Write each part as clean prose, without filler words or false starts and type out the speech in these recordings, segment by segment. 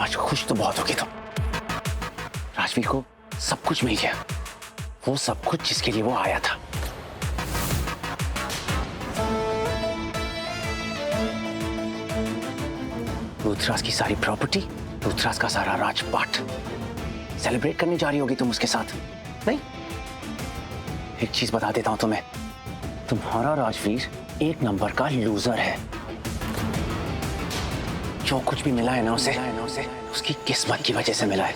आज खुश तो बहुत होगी तुम। राजवीर को सब कुछ मिल गया, वो सब कुछ जिसके लिए वो आया था। रुद्रास की सारी प्रॉपर्टी, रुद्रास का सारा राजपाट सेलिब्रेट करने जा रही होगी तुम उसके साथ, नहीं? एक चीज बता देता हूं तुम्हें, तुम्हारा राजवीर एक नंबर का लूजर है। जो कुछ भी मिला है ना उसे उसकी किस्मत की वजह से मिला है,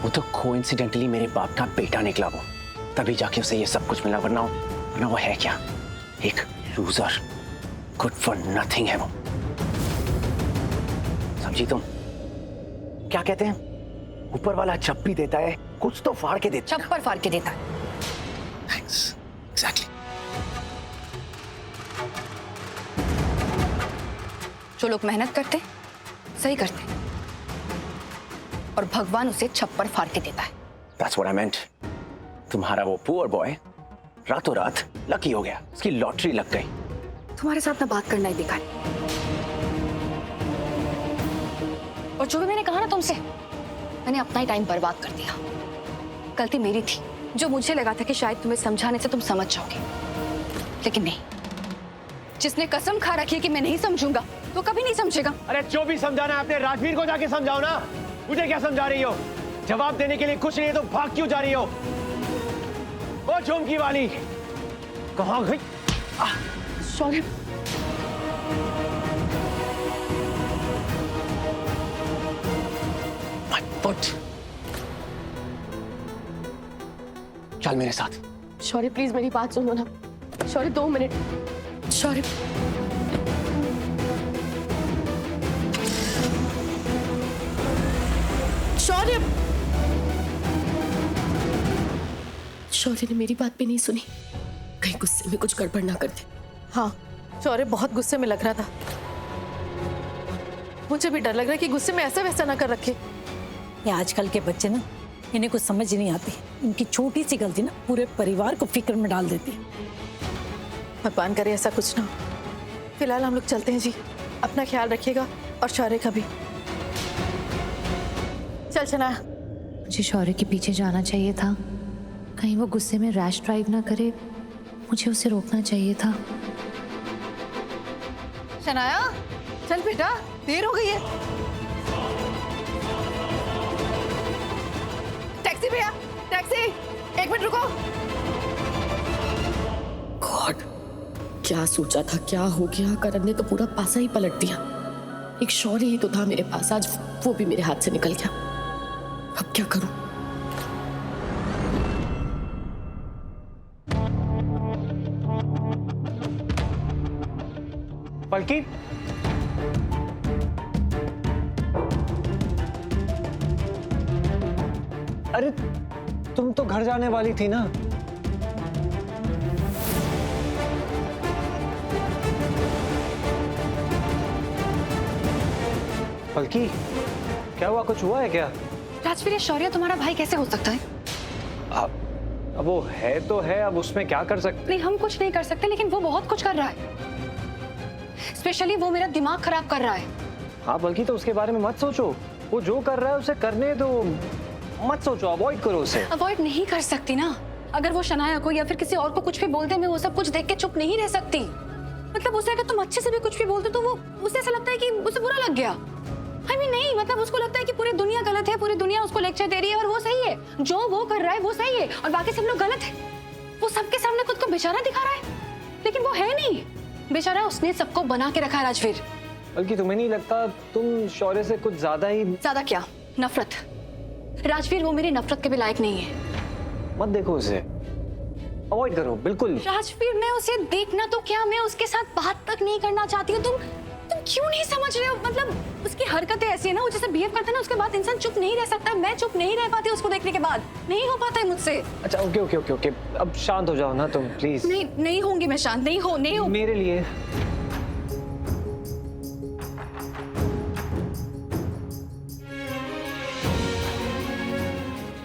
वो तो कोइंसिडेंटली मेरे बाप का बेटा निकला, वो तभी जाके उसे ये सब कुछ मिला, वरना वो है क्या? एक लूजर, गुड फॉर नथिंग है वो। समझी तुम? क्या कहते हैं, ऊपर वाला जब भी देता है कुछ तो फाड़ के देता है। छप्पर फाड़ के देता है। Thanks, exactly. जो लोग मेहनत करते सही करते, और भगवान उसे छप्पर फाड़ के देता है। That's what I meant. तुम्हारा वो पुअर बॉय रातों रात लकी हो गया, उसकी लॉटरी लग गई। तुम्हारे साथ ना बात करना ही बेकार। और जो भी मैंने कहा ना तुमसे, मैंने अपना ही टाइम बर्बाद कर दिया। गलती मेरी थी, जो मुझे लगा था कि शायद तुम्हें समझाने से तुम समझ जाओगे, लेकिन नहीं। जिसने कसम खा रखी है कि मैं नहीं समझूंगा, वो कभी नहीं समझेगा। अरे जो भी समझाना है अपने राजवीर को जाके समझाओ ना। मुझे क्या समझा रही हो? जवाब देने के लिए कुछ नहीं है तो भाग क्यों जा रही हो? ओ झुमकी वाली, कहाँ गई? सॉरी। चल मेरे साथ। शौर्य प्लीज मेरी बात सुनो ना। शौर्य 2 मिनट। सॉरी। शौर्य, शौर्य ने मेरी बात भी नहीं सुनी। कहीं गुस्से में कुछ गड़बड़ ना कर दे। हाँ, शौर्य बहुत गुस्से में लग रहा था। मुझे भी डर लग रहा है कि गुस्से में ऐसा वैसा ना कर रखे। ये आजकल के बच्चे ना, इन्हें कुछ समझ ही नहीं आती। इनकी छोटी सी गलती ना पूरे परिवार को फिक्र में डाल देती है। भगवान करे ऐसा कुछ ना हो। फिलहाल हम लोग चलते हैं जी। अपना ख्याल रखिएगा और शौर्य का भी। चल शनाया। मुझे शौर्य के पीछे जाना चाहिए था, कहीं वो गुस्से में रैश ड्राइव ना करे। मुझे उसे रोकना चाहिए था। शनाया, चल बेटा, देर हो गई है। टैक्सी भैया, टैक्सी। 1 मिनट रुको। गॉड, क्या सोचा था, क्या हो गया? करण ने तो पूरा पासा ही पलट दिया। एक शौर्य ही तो था मेरे पास, आज वो भी मेरे हाथ से निकल गया। अब क्या करूं? पलकी, अरे तुम तो घर जाने वाली थी ना? पलकी, क्या हुआ? कुछ हुआ है क्या? राजवीर, ये शौर्य तुम्हारा भाई कैसे हो सकता है? अब वो है तो है, अब उसमें क्या कर सकते? नहीं, हम कुछ नहीं कर सकते, लेकिन वो बहुत कुछ कर रहा है। स्पेशली वो मेरा दिमाग खराब कर रहा है। हाँ बल्कि, तो उसके बारे में मत सोचो। वो जो कर रहा है उसे करने दो, मत सोचो, अवॉइड करो उसे। अवॉइड नहीं कर सकती ना। अगर वो शनाया को या फिर किसी और को कुछ भी बोलते, मैं वो सब कुछ देख के चुप नहीं रह सकती। मतलब उसे अगर तुम अच्छे से भी कुछ भी बोलते तो वो उसे ऐसा लगता है कि उसे बुरा लग गया। I mean, नहीं, मतलब उसको लगता है कि पूरी दुनिया गलत है, पूरी दुनिया उसको लेक्चर दे रही है और वो सही है। जो वो कर रहा है वो सही है और बाकी सब लोग गलत है। वो सबके सामने खुद को बेचारा दिखा रहा है, लेकिन वो है नहीं बेचारा। उसने सबको बना के रखा है राजवीर। बल्कि तुम्हें नहीं लगता तुम शौर्य से कुछ ज्यादा ही? ज्यादा क्या, नफरत। राजवीर, वो मेरी नफरत के भी लायक नहीं है। मत देखो उसे, अवॉइड करो बिल्कुल। राजवीर, मैं उसे देखना तो क्या, मैं उसके साथ बात तक नहीं करना चाहती हूँ। तुम क्यों नहीं समझ रहे हो? मतलब उसकी हरकतें ऐसी है ना, वो जैसे बिहेव करता है ना, उसके बाद इंसान चुप नहीं रह सकता। मैं चुप नहीं रह पाती उसको देखने के बाद, नहीं हो पाता है मुझसे। अच्छा ओके ओके ओके ओके, अब शांत हो जाओ ना तुम प्लीज। नहीं होंगी मैं शांत, नहीं हो। मेरे लिए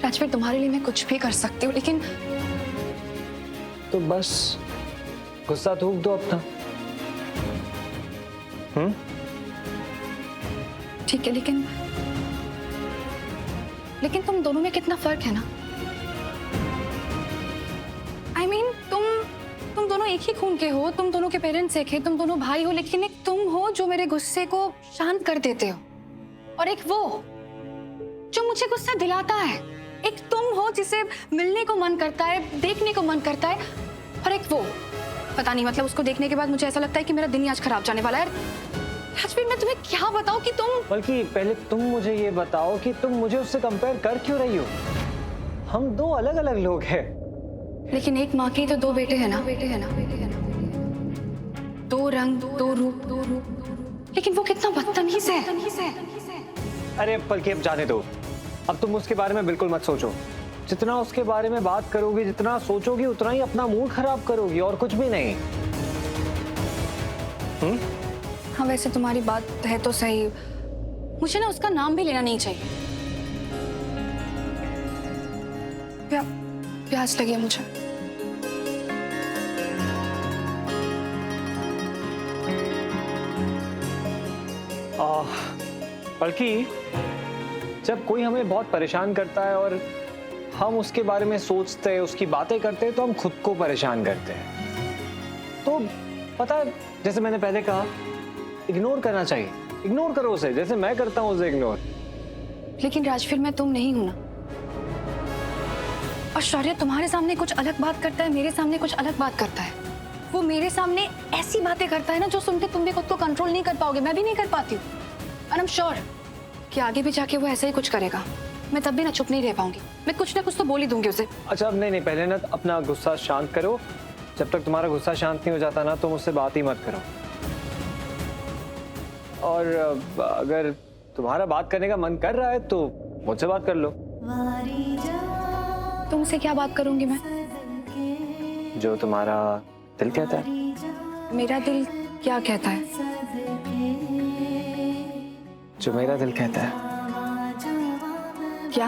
राजवीर, तुम्हारे लिए मैं कुछ भी कर सकती हूँ, लेकिन तो बस गुस्सा थूक दो अपना। ठीक है, लेकिन तुम दोनों में कितना फर्क है ना। I mean, तुम दोनों एक ही खून के हो, तुम दोनों के पेरेंट्स एक है, तुम दोनों भाई हो, लेकिन एक तुम हो जो मेरे गुस्से को शांत कर देते हो, और एक वो जो मुझे गुस्सा दिलाता है। एक तुम हो जिसे मिलने को मन करता है, देखने को मन करता है, और एक वो, पता नहीं, मतलब उसको देखने के बाद मुझे ऐसा लगता है कि मेरा दिन ही आज खराब जाने वाला है। राजवीर, मैं तुम्हें क्या बताऊं कि तुम, बल्कि पहले तुम मुझे ये बताओ कि तुम मुझे उससे कंपेयर कर क्यों रही हो? हम दो अलग अलग लोग हैं। लेकिन एक माँ के तो दो बेटे हैं ना, दो रंग, दो रूप, लेकिन वो कितना बदतमीज है। अरे बल्कि अब जाने दो, अब तुम उसके बारे में बिल्कुल मत सोचो। जितना उसके बारे में बात करोगी, जितना सोचोगी, उतना ही अपना मूड खराब करोगी, और कुछ भी नहीं। हाँ, वैसे तुम्हारी बात है तो सही, मुझे ना उसका नाम भी लेना नहीं चाहिए। प्यास लगी है मुझे। बल्कि जब कोई हमें बहुत परेशान करता है और हम उसके बारे में सोचते हैं, उसकी बातें करते हैं, तो हम खुद को परेशान करते हैं। तो पता है, जैसे मैंने पहले कहा, इग्नोर करना चाहिए। इग्नोर करो उसे, जैसे मैं करता हूँ उसे इग्नोर। लेकिन राजवीर, मैं तुम नहीं हूं ना, और शौर्य तुम्हारे सामने कुछ अलग बात करता है, मेरे सामने कुछ अलग बात करता है। वो मेरे सामने ऐसी बातें करता है ना जो सुन के तुम भी खुद को कंट्रोल नहीं कर पाओगे, मैं भी नहीं कर पाती हूँ। और आई एम श्योर कि आगे भी जाके वो ऐसा ही कुछ करेगा। मैं तब भी ना चुप नहीं रह पाऊंगी, मैं कुछ ना कुछ तो बोल ही दूंगी उसे। अच्छा, अब नहीं, पहले ना अपना गुस्सा शांत करो। जब तक तुम्हारा गुस्सा शांत नहीं हो जाता ना, तो मुझसे बात ही मत करो। और अगर तुम्हारा बात करने का मन कर रहा है तो मुझसे बात कर लो। तुमसे क्या बात करूंगी मैं? जो तुम्हारा दिल कहता है। मेरा दिल क्या कहता है? जो मेरा दिल कहता है। क्या?